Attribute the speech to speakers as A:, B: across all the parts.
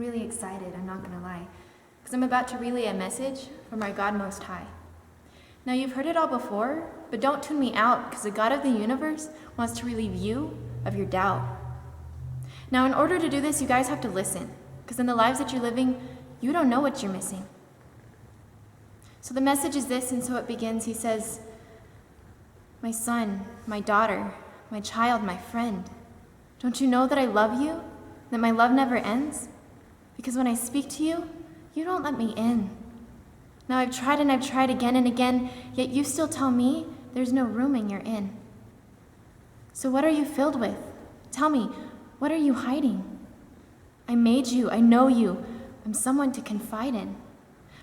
A: really excited, I'm not going to lie, because I'm about to relay a message from our God Most High. Now, you've heard it all before, but don't tune me out, because the God of the universe wants to relieve you of your doubt. Now, in order to do this, you guys have to listen, because in the lives that you're living, you don't know what you're missing. So the message is this, and so it begins. He says, "My son, my daughter, my child, my friend, don't you know that I love you, that my love never ends? Because when I speak to you, you don't let me in. Now I've tried and I've tried again and again, yet you still tell me there's no room in your inn. So what are you filled with? Tell me, what are you hiding? I made you, I know you, I'm someone to confide in.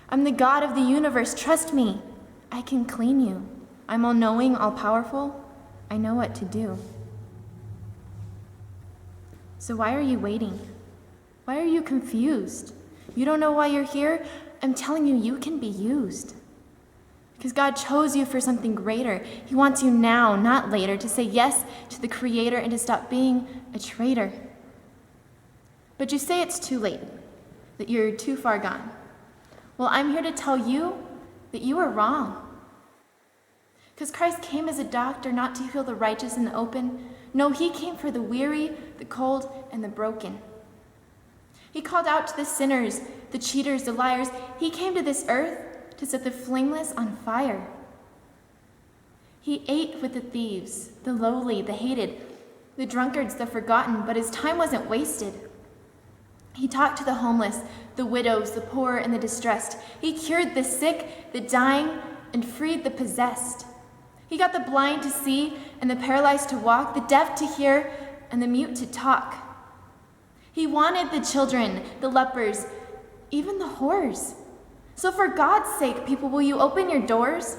A: I'm the God of the universe, trust me, I can clean you. I'm all-knowing, all-powerful, I know what to do. So why are you waiting? Why are you confused? You don't know why you're here? I'm telling you, you can be used. Because God chose you for something greater. He wants you now, not later, to say yes to the Creator and to stop being a traitor. But you say it's too late, that you're too far gone. Well, I'm here to tell you that you are wrong. Because Christ came as a doctor not to heal the righteous and the open. No, he came for the weary, the cold, and the broken. He called out to the sinners, the cheaters, the liars. He came to this earth to set the flameless on fire. He ate with the thieves, the lowly, the hated, the drunkards, the forgotten, but his time wasn't wasted. He talked to the homeless, the widows, the poor, and the distressed. He cured the sick, the dying, and freed the possessed. He got the blind to see and the paralyzed to walk, the deaf to hear and the mute to talk. He wanted the children, the lepers, even the whores. So for God's sake, people, will you open your doors?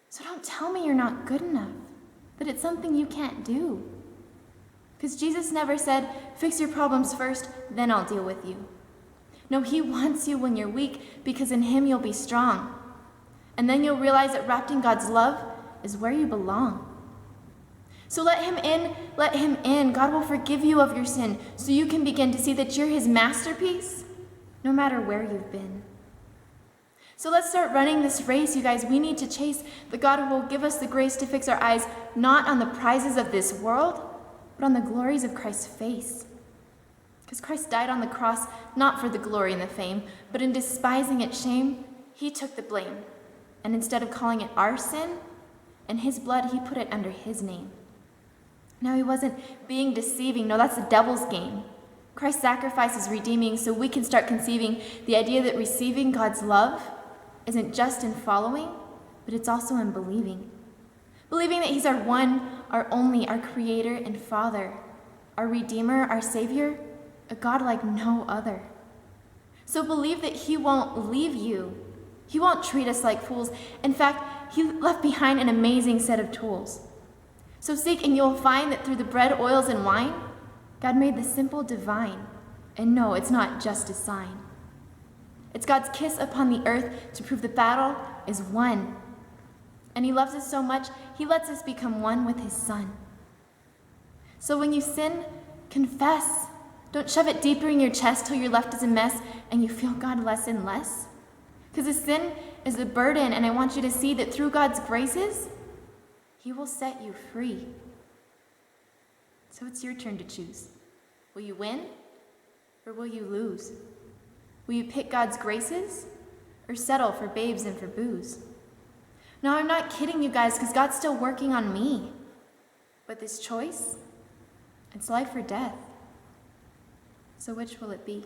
A: So don't tell me you're not good enough, that it's something you can't do. Because Jesus never said, fix your problems first, then I'll deal with you. No, he wants you when you're weak, because in him you'll be strong. And then you'll realize that wrapped in God's love is where you belong. So let him in, let him in. God will forgive you of your sin, so you can begin to see that you're his masterpiece, no matter where you've been. So let's start running this race, you guys. We need to chase the God who will give us the grace to fix our eyes not on the prizes of this world, but on the glories of Christ's face. Because Christ died on the cross not for the glory and the fame, but in despising its shame, he took the blame. And instead of calling it our sin, in his blood, he put it under his name. Now, he wasn't being deceiving. No, that's the devil's game. Christ's sacrifice is redeeming, so we can start conceiving the idea that receiving God's love isn't just in following, but it's also in believing. Believing that he's our one, our only, our creator and father, our redeemer, our savior, a God like no other. So believe that he won't leave you. He won't treat us like fools. In fact, he left behind an amazing set of tools. So seek and you'll find that through the bread, oils, and wine, God made the simple divine. And no, it's not just a sign. It's God's kiss upon the earth to prove the battle is won. And he loves us so much, he lets us become one with his son. So when you sin, confess. Don't shove it deeper in your chest till you're left as a mess and you feel God less and less. Because the sin is a burden, and I want you to see that through God's graces, he will set you free. So it's your turn to choose. Will you win or will you lose? Will you pick God's graces or settle for babes and for booze? No, I'm not kidding you guys, because God's still working on me. But this choice, it's life or death. So which will it be?